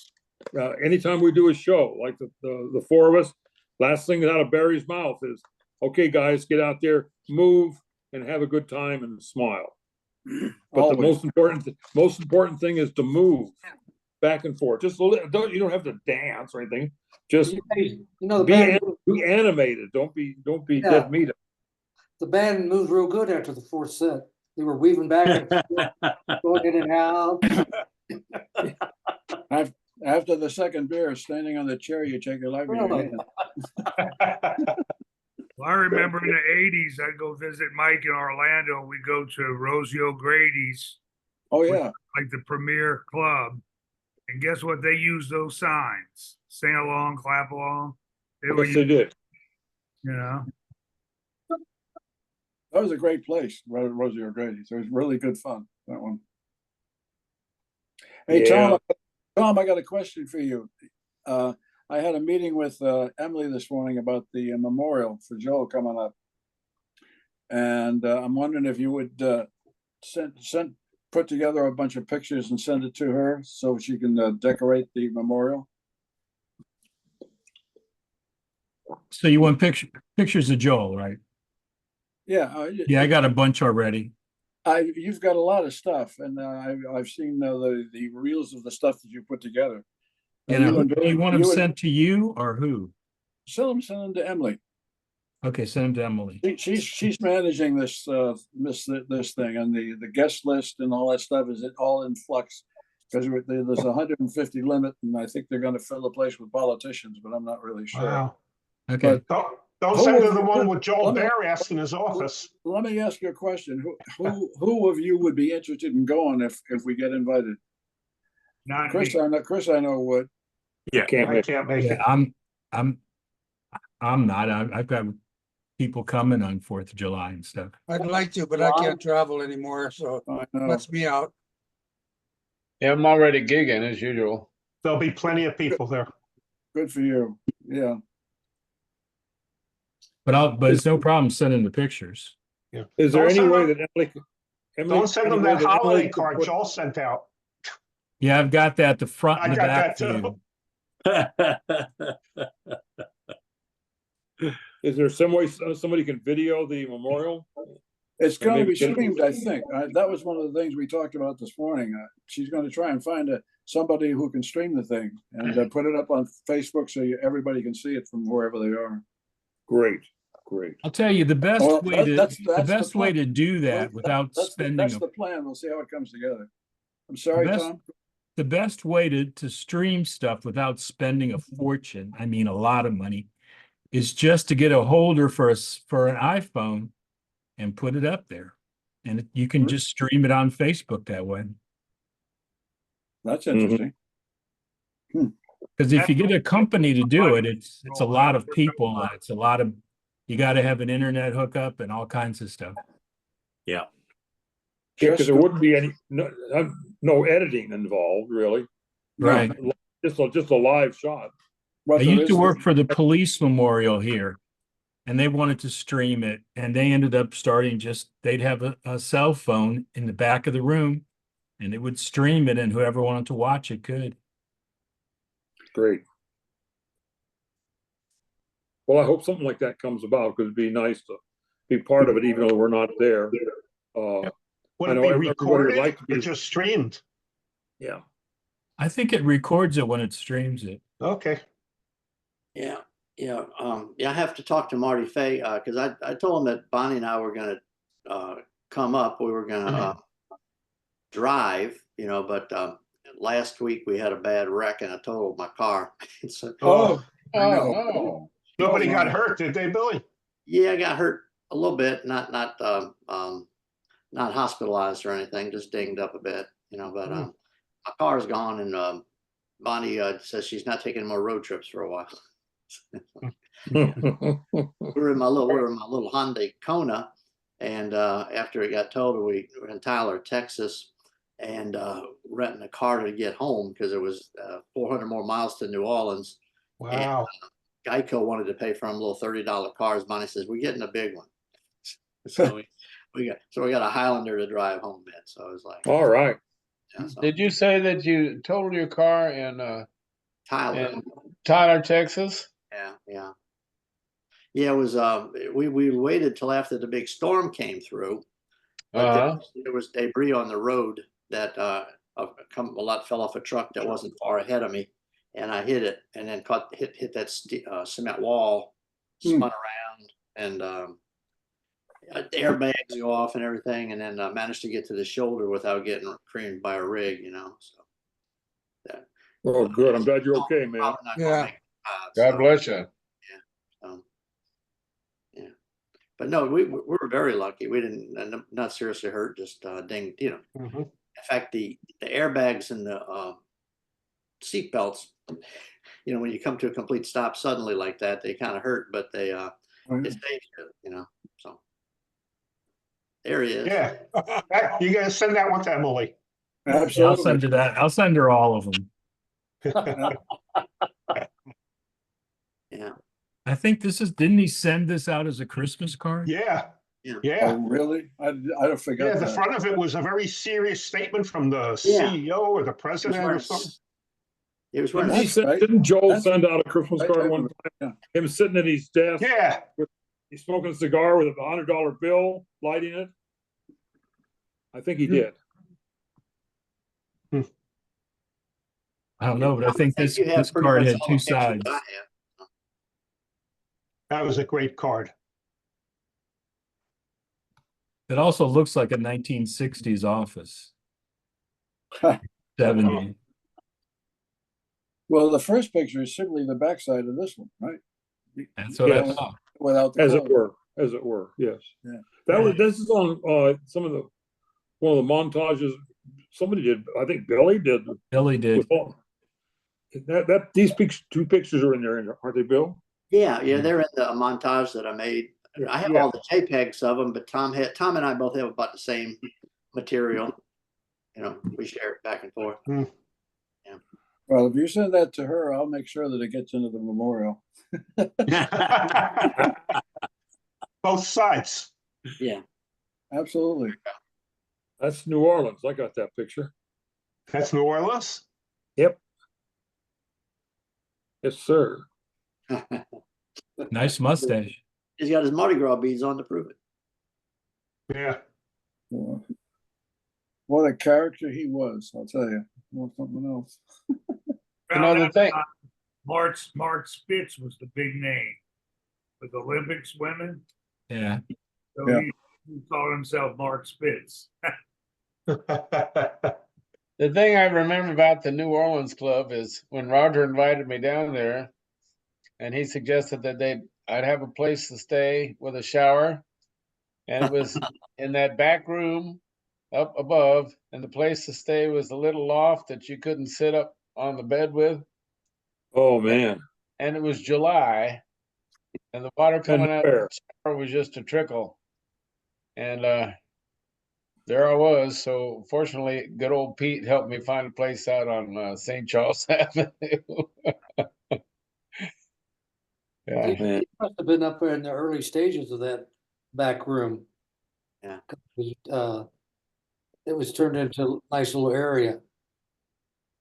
Anytime we do a show, like the four of us, last thing out of Barry's mouth is, "Okay, guys, get out there, move, and have a good time and smile." But Always. the most important thing is to move. back and forth. Just a little, you don't have to dance or anything. Just You know, the be, band, be animated. Don't be Yeah. dead meat. the band moved real good after the fourth set. They were weaving back and forth, going in and out. After the second beer, standing on the chair, you check your life. Really? Well, I remember in the '80s, I'd go visit Mike in Orlando. We'd go to Rosie O'Grady's, Oh, yeah. like the premier club. And guess what? They use those signs. Sing along, clap along. They were, Yes, they did. you know. That was a great place, Rosie O'Grady's. It was really good fun, that one. Hey, Yeah. Tom, I got a question for you. I had a meeting with Emily this morning about the memorial for Joel coming up. And I'm wondering if you would put together a bunch of pictures and send it to her so she can decorate the memorial. So you want pictures of Joel, right? Yeah. Yeah, I got a bunch already. You've got a lot of stuff, and I've seen the reels of the stuff that you put together. You know, you want them sent to you or who? Send them to Emily. Okay, send them to Emily. She's managing this thing, and the guest list and all that stuff is all in flux because there's 150 limit, and I think they're going to fill the place with politicians, but I'm not really sure. Wow. Okay. But Don't send her the one with Joel Berrast in his office. let me ask you a question. Who of you would be interested in going if we get invited? Not Chris, me. Chris, I know would. Yeah, I can't make it. Yeah, I'm not. I've got people coming on 4th of July and stuff. I'd like to, but I can't travel anymore, so I know. lets me out. Yeah, I'm already gigging as usual. There'll be plenty of people there. Good for you. Yeah. But it's no problem sending the pictures. Yeah. Is there Don't any send way them- that Emily? Don't send them any way that Emily holiday could card put- Joel sent out. Yeah, I've got that, the front I and the got back that view. Is there some way somebody can video the memorial? It's Or going to maybe be get- streamed, I think. That was one of the things we talked about this morning. She's going to try and find somebody who can stream the thing and put it up on Facebook so everybody can see it from wherever they are. Great. I'll tell you, the best Well, way to that's the the best way plan. to do that without That's spending the plan. We'll see how it comes together. I'm sorry, best- Tom. the best way to stream stuff without spending a fortune, I mean a lot of money, is just to get a holder for an iPhone and put it up there. And you can just stream it on Facebook that way. That's interesting. Because if you get a company to do it, it's a lot of people. It's a lot of, you got to have an internet hookup and all kinds of stuff. Yeah, because there wouldn't be any no editing involved, really. Right. Just a live shot. I used to work for the police memorial here, and they wanted to stream it, and they ended up starting they'd have a cell phone in the back of the room, and it would stream it, and whoever wanted to watch it could. Great. Well, I hope something like that comes about because it'd be nice to be part of it, even though we're not there. Would I it know be everybody would recorded like to be. or just streamed? Yeah. I think it records it when it streams it. Okay. Yeah, yeah. I have to talk to Marty Fay because I told him that Bonnie and I were going to come up. We were going to drive, but last week we had a bad wreck and I totaled my car. Oh, no. Nobody got hurt, did they, Billy? Yeah, I got hurt a little bit, not hospitalized or anything, just dinged up a bit, but my car's gone and Bonnie says she's not taking more road trips for a while. We were in my little Hyundai Kona, and after it got totaled, we were in Tyler, Texas, and renting a car to get home because it was 400 more miles to New Orleans. Wow. And, Geico wanted to pay for them little $30 cars. Bonnie says, "We're getting a big one." So we got a Highlander to drive home in. So I was like, all right. Yeah, so Did you say that you totaled your car in Tyler, Texas? Yeah. It was. We waited till after the big storm came through. But there was debris on the road that a lot fell off a truck that wasn't far ahead of me, and I hit it, and then hit that cement wall, spun around, and the airbags go off and everything, and then managed to get to the shoulder without getting creamed by a rig, you know. So that. Oh, good. I'm glad you're okay, man. Probably not gonna Yeah. make it, God so, bless you. yeah. But no, we were very lucky. We didn't end up not seriously hurt, just dinged, you know. Mhm. In fact, the airbags and the seat belts, you know, when you come to a complete stop suddenly like that, they kind of hurt, but they it saves you, you know. So there he is. Yeah. You gotta send that one to Emily. Yeah, I'll Absolutely. send you that. I'll send her all of them. Yeah. I think didn't he send this out as a Christmas card? Yeah, Yeah. Oh, yeah. really? I forgot Yeah, the that. front of it was a very serious statement from the Yeah. CEO or the president or something. It was Well, wearing. that's right. Didn't Joel That's- send out a Christmas I card one remember, time? Him sitting at his desk, Yeah, he's smoking a cigar with a $100 bill, lighting it. I think he did. I don't know, but I think this you have pretty card much had all two the pictures sides. I have. that was a great card. It also looks like a 1960s office. 70. Well, the first picture is simply the backside of this one, right? That's what I Yes. thought. Without the As it clothes. were, yes. Yeah. This is on one of the montages somebody did. I think Billy did. Billy did. with all- these two pictures are in there, aren't they, Bill? Yeah, they're in the montage that I made. I have Yeah. all the JPEGs of them, but Tom and I both have about the same material. You know, we share it back and forth. Well, if you send that to her, I'll make sure that it gets into the memorial. Both sides. Yeah. Absolutely. That's New Orleans. I got that picture. That's New Orleans? Yep. Yes, sir. Nice mustache. He's got his Mardi Gras beads on to prove it. Yeah. Yeah. What a character he was, I'll tell you. Well, something else. You know, the thing, Mark Spitz was the big name with Olympics women. Yeah. So Yeah. he called himself Mark Spitz. the thing I remember about the New Orleans club is when Roger invited me down there, and he suggested that I'd have a place to stay with a shower, and it was in that back room up above, and the place to stay was a little loft that you couldn't sit up on the bed with, Oh, man. and it was July, and the water coming out of fair. the shower was just a trickle, and there I was. So fortunately, good old Pete helped me find a place out on St. Charles Avenue. Yeah. He must have been up there in the early stages of that back room. Yeah. It was turned into a nice little area.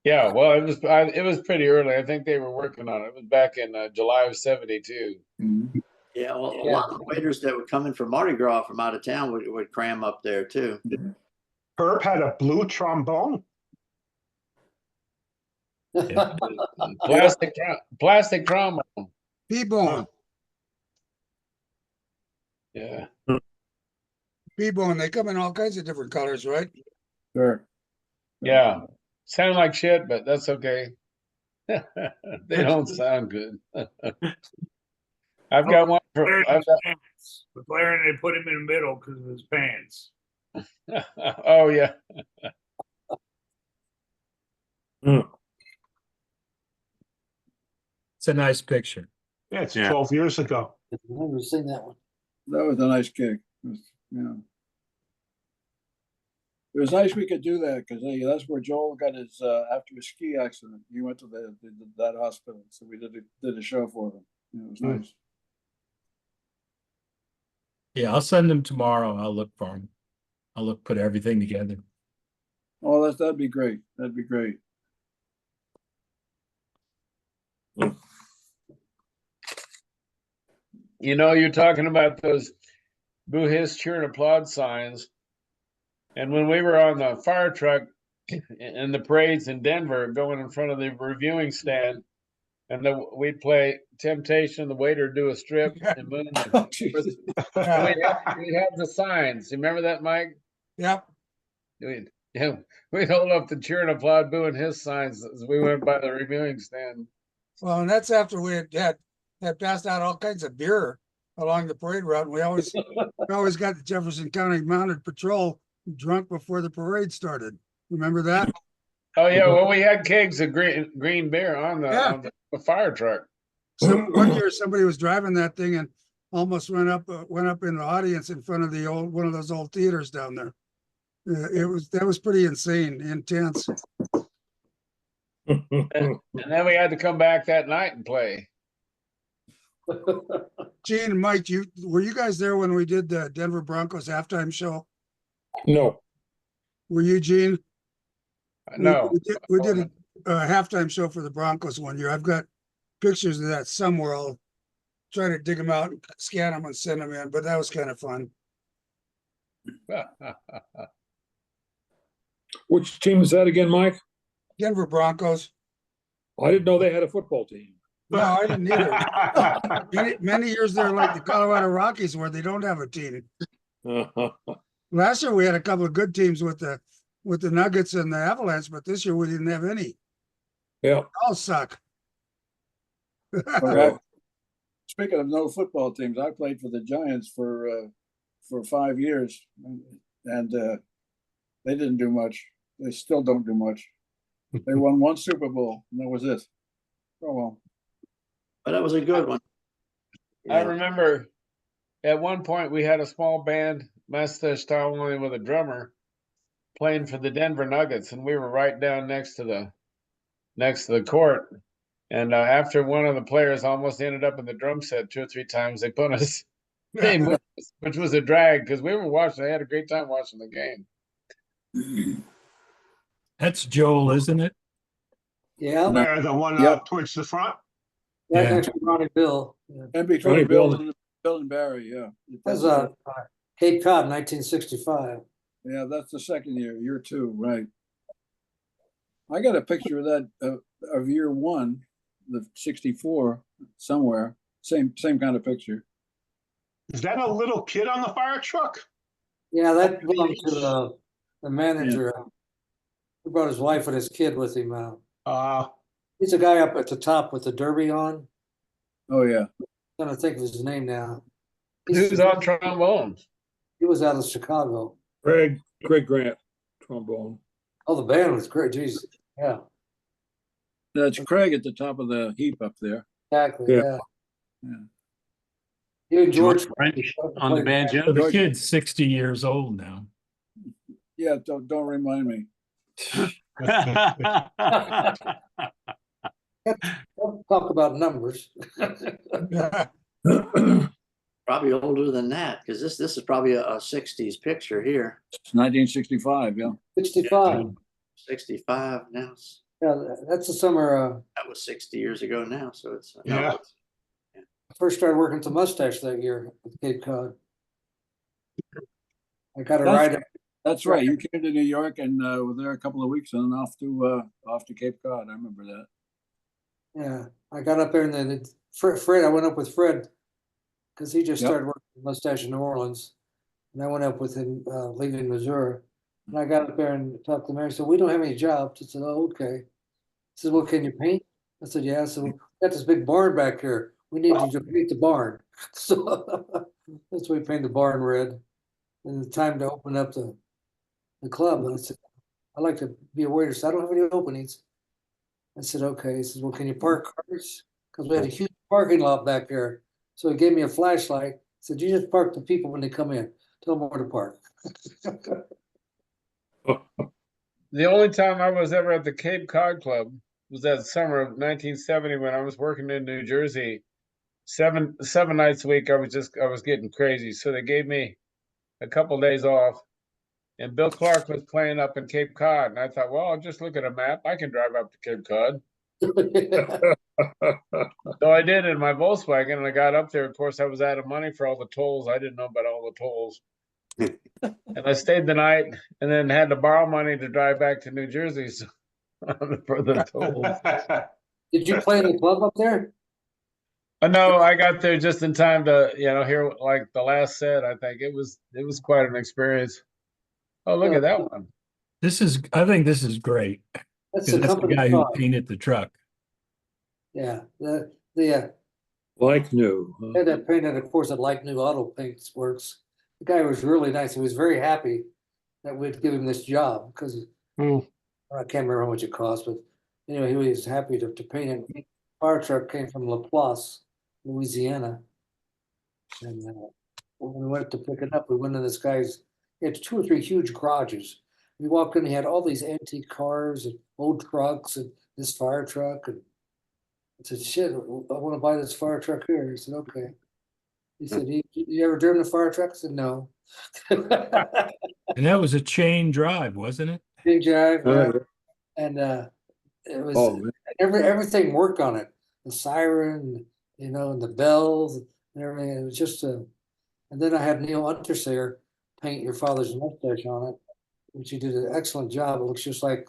Yeah, well, it was pretty early. I think they were working on it. It was back in July of '72. Mhm. Yeah, well, a lot of the waiters that would come in for Mardi Gras from out of town would cram up there too. Herb had a blue trombone. Plastic trombone. P-Bone, Yeah. P-Bone, they come in all kinds of different colors, right? Sure. Yeah. Sound like shit, but that's okay. They don't sound good. I've got one for I've Pants. But Larry, they put him in the middle because of his pants. got, oh yeah. It's a nice picture. Yeah, it's Yeah. 12 years ago. I've never seen that one. That was a nice gig. It was, It was nice we could do that because that's where Joel got his after his ski accident. He went to that hospital, so we did a show for them. It was nice. Yeah, I'll send them tomorrow. I'll look for them. Put everything together. Oh, that'd be great. That'd be great. You know, you're talking about those boo hiss cheer and applaud signs. And when we were on the fire truck in the parades in Denver, going in front of the reviewing stand, and we'd play Temptation, the waiter do a strip, and Moon. Oh, Jesus. We'd have the signs. You remember that, Mike? Yep. We'd hold up the cheer and applaud, booing his signs as we went by the reviewing stand. Well, and that's after we had passed out all kinds of beer along the parade route. And we always got the Jefferson County Mounted Patrol drunk before the parade started. Remember that? Oh yeah, well we had kegs of green beer on the fire truck. One year somebody was driving that thing and almost went up in the audience in front of one of those old theaters down there. That was pretty insane, intense. And then we had to come back that night and play. Gene and Mike, were you guys there when we did the Denver Broncos halftime show? No. Were you, Gene? No. We did a halftime show for the Broncos one year. I've got pictures of that somewhere. I'll try to dig them out, and scan them, and send them in. But that was kind of fun. Which team is that again, Mike? Denver Broncos. I didn't know they had a football team. No, I didn't either. Many years they're like the Colorado Rockies, where they don't have a team. Last year we had a couple of good teams with the Nuggets and the Avalanche, but this year we didn't have any. Yeah, They all suck. Okay. Speaking of no football teams, I played for the Giants for 5 years, and they didn't do much. They still don't do much. They won one Super Bowl, and that was it. Oh well. But that was a good one. I remember at one point we had a small band, mustache style only with a drummer, playing for the Denver Nuggets, and we were right down next to the court. And after one of the players almost ended up in the drum set 2 or 3 times, they put us, they moved us, which was a drag because we were watching. I had a great time watching the game. That's Joel, isn't it? Yeah, There, the one towards the front. that's Yeah. actually Ronnie Bill. Yeah. And between Ronnie Bill and Barry, yeah. That was Cape Cod, 1965. Yeah, that's the second year 2, right? I got a picture of that of year 1, the 64 somewhere. Same kind of picture. Is that a little kid on the fire truck? Yeah, that belonged to the manager. He brought his wife and his kid with him. He's a guy up at the top with the derby on. Oh yeah. I'm trying to think of his name now. Who's on trombones? He was out of Chicago. Greg Grant, trombone. Oh, the band was great. Jesus. Yeah, That's Craig at the top of the heap up there. exactly. Yeah. Yeah. You and George French on the banjo. So the kid's 60 years old now. Yeah, don't remind me. Don't talk about numbers. Probably older than that, because this is probably a 60s picture here. It's 1965, yeah. 65. 65 now. Yeah, that's the summer. That was 60 years ago now, so it's Yeah. I first started working at the Mustache that year at Cape Cod. I got a ride. That's right. You came to New York and were there a couple of weeks and then off to Cape Cod. I remember that. Yeah, I got up there and then Fred. I went up with Fred because he just started working at Mustache in New Orleans, and I went up with him leaving Missouri. And I got up there and talked to Mary. So we don't have any jobs. I said, "Oh, okay." He said, "Well, can you paint?" I said, "Yeah." So we got this big barn back here. We need you to paint the barn. So that's why we painted the barn red. And it's time to open up the club. And I said, "I'd like to be a waiter." So I don't have any openings. I said, "Okay." He says, "Well, can you park cars?" Because we had a huge parking lot back there. So he gave me a flashlight. He said, "You just park the people when they come in. Tell them where to park." The only time I was ever at the Cape Cod Club was that summer of 1970 when I was working in New Jersey. 7 nights a week, I was getting crazy. So they gave me a couple days off. And Bill Clark was playing up in Cape Cod. And I thought, well, I'll just look at a map. I can drive up to Cape Cod. So I did in my Volkswagen, and I got up there. Of course, I was out of money for all the tolls. I didn't know about all the tolls. And I stayed the night and then had to borrow money to drive back to New Jersey for the tolls. Did you play in the club up there? No, I got there just in time to, hear like the last set. I think it was quite an experience. Oh, look at that one. I think this is great. That's 'Cause the that's the company guy who car. painted the truck. Yeah, the Like new. huh? had that painted, of course, at Like New Auto Paints Works. The guy was really nice. He was very happy that we'd give him this job because Hmm. I can't remember how much it cost, but anyway, he was happy to paint it. Fire truck came from Laplace, Louisiana. And when we went to pick it up, we went in this guy's, he had 2 or 3 huge garages. We walked in, he had all these antique cars and old trucks and this fire truck. And I said, shit, I want to buy this fire truck here. He said, okay. He said, you ever driven a fire truck? I said, no. And that was a chain drive, wasn't it? Big drive. Oh, And it was Oh, man. everything worked on it. The siren, and the bells and everything. It was just and then I had Neil Unterseer paint your father's mustache on it, which he did an excellent job. It looks just like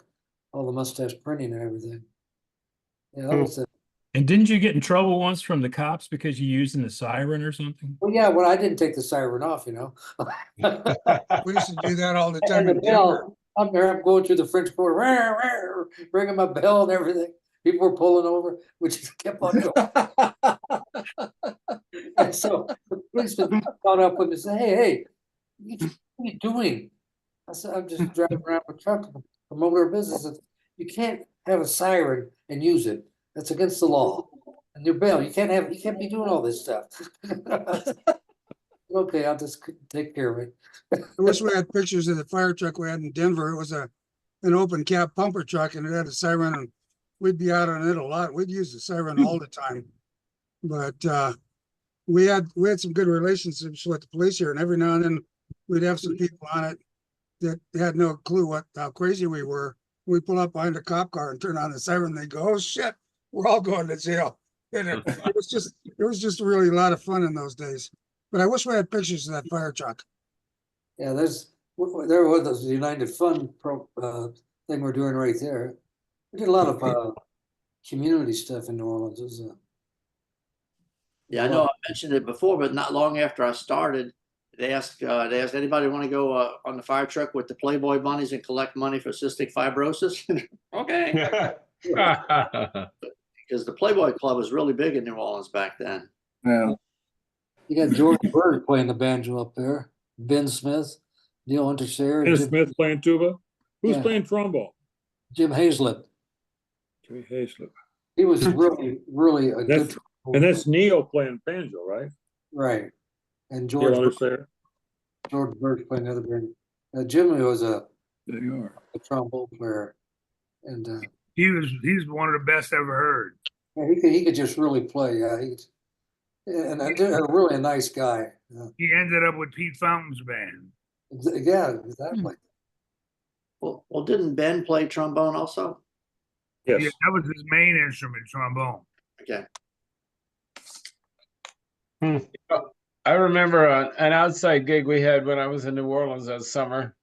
all the mustache printing and everything. Yeah, that was it. And didn't you get in trouble once from the cops because you're using the siren or something? Well, yeah, I didn't take the siren off, We used to do that all the time And in the Denver. bell, I'm there, I'm going through the French Quarter, bringing my bell and everything. People were pulling over, which just kept on going. And so the policeman caught up with me and said, hey, what are you doing? I said, I'm just driving around with a truck, promoting our business. I said, you can't have a siren and use it. That's against the law. And your bell, you can't be doing all this stuff. Okay, I'll just take care of it. I wish we had pictures of the fire truck we had in Denver. It was an open cab pumper truck and it had a siren and we'd be out on it a lot. We'd use the siren all the time. But we had some good relationships with the police here and every now and then we'd have some people on it that had no clue how crazy we were. We pull up behind a cop car and turn on the siren. They go, oh shit, we're all going to jail. And it was just really a lot of fun in those days. But I wish we had pictures of that fire truck. Yeah, there was the United Fund thing we're doing right there. We did a lot of community stuff in New Orleans. It was, Yeah, I know I mentioned it before, but not long after I started, they asked anybody want to go on the fire truck with the Playboy bunnies and collect money for cystic fibrosis? Okay. Because the Playboy Club was really big in New Orleans back then. Yeah. you got George Bird playing the banjo up there, Ben Smith, Neil Unterseer, Ken Jim, Smith playing tuba. Who's Yeah. playing trombone? Jim Hazlett. Jimmy Hayslip. He was really a That's- good. And that's Neil playing banjo, right? Right. And Neil George Undersayer. Bird playing the other band. Jimmy was There you are. a trombone player, and He's one of the best ever heard. yeah, he could just really play. Yeah, really a nice guy. He ended up with Pete Fountain's band. Yeah, exactly. Well, didn't Ben play trombone also? Yes. Yeah, that was his main instrument, trombone. Okay. I remember an outside gig we had when I was in New Orleans that summer,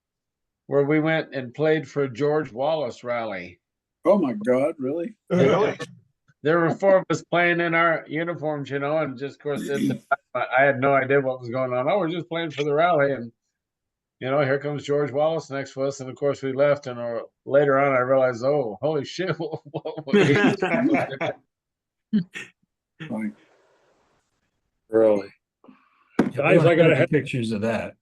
where we went and played for a George Wallace rally. Oh my God, really? Really? There were 4 of us playing in our uniforms, and just of course I had no idea what was going on. Oh, we're just playing for the rally, and here comes George Wallace next to us, and of course we left. And later on, I realized, oh, holy shit! Funny. Really. Guys, I gotta have pictures of that.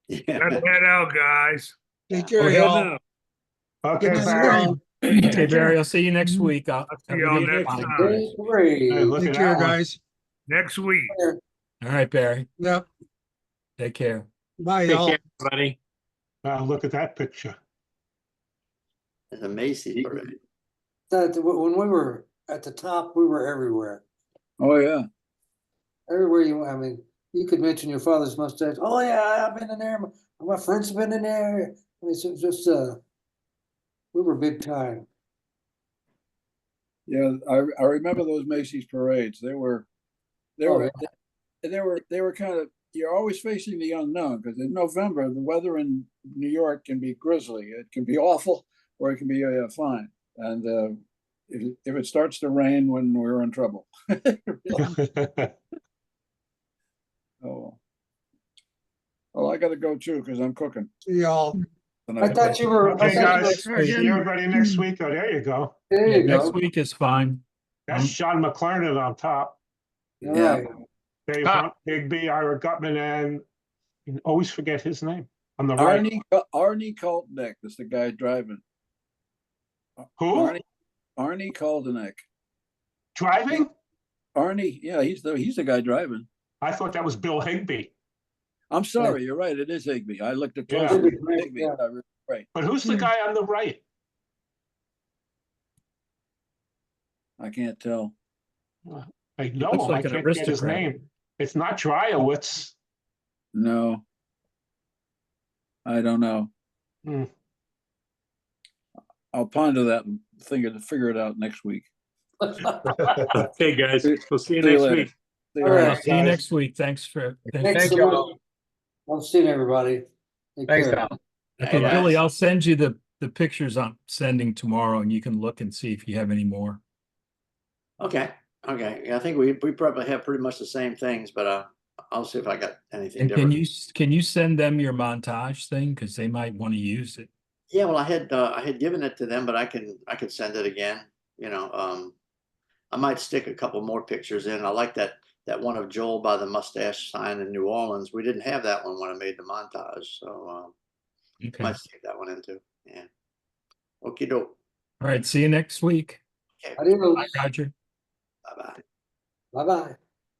Let's head out, guys. Take care, Oh, y'all. now. Okay, Good to see Barry. y'all. Okay, Barry, I'll see you next week. I'll see y'all next time. Hey, look Take at care, that one. guys. Next week. All right, Barry. Yep. Take care. Bye, Take y'all. care, everybody. Look at that picture. It's a Macy's parade. When we were at the top, we were everywhere. Oh, yeah. Everywhere you could mention your father's mustache. Oh yeah, I've been in there. My friends have been in there. It's just we were big time. Yeah, I remember those Macy's parades. They were kind of, you're always facing the unknown because in November, the weather in New York can be grisly. It can be awful or it can be fine. And if it starts to rain, when we're in trouble. Oh, well, I got to go too because I'm cooking. See y'all. I tonight. thought you were. I Okay, thought you guys, were- see everybody next week. Oh, there you go. There Yeah, you next go. week is fine. That's Sean McLaren on top. All Yeah. right. Dave Ah. Hunt, Higby, Ira Gutman, and you always forget his name on the right. Arnie Kaltneck is the guy driving. Who? Arnie Kaltneck. Driving? Arnie, yeah, he's the guy driving. I thought that was Bill Higby. I'm sorry, you're right. It is Higby. I looked at Yeah. closely. Yeah. Higby. Yeah. Right. But who's the guy on the right? I can't tell. I know Looks him. I like an can't get his aristocrat. name. It's not Dryowitz. No. I don't know. Hmm. I'll ponder that and figure it out next week. Okay, guys, we'll see you See you next later. week. See you All later. right. I'll see you next week. Thanks for. Thanks Thank so you much. all. I'll see everybody. Take Thanks, care. Tom. Okay, Bye-bye. Billy, I'll send you the pictures I'm sending tomorrow, and you can look and see if you have any more. Okay, okay. Yeah, I think we probably have pretty much the same things, but I'll see if I got anything And different. can you send them your montage thing because they might want to use it. Yeah, well, I had given it to them, but I could send it again. You know, I might stick a couple more pictures in. I like that one of Joel by the mustache sign in New Orleans. We didn't have that one when I made the montage, so Okay. might stick that one in too. Yeah. Okie doke. All right. See you next week. Okay. Adios. Bye, Roger. Bye bye. Bye-bye.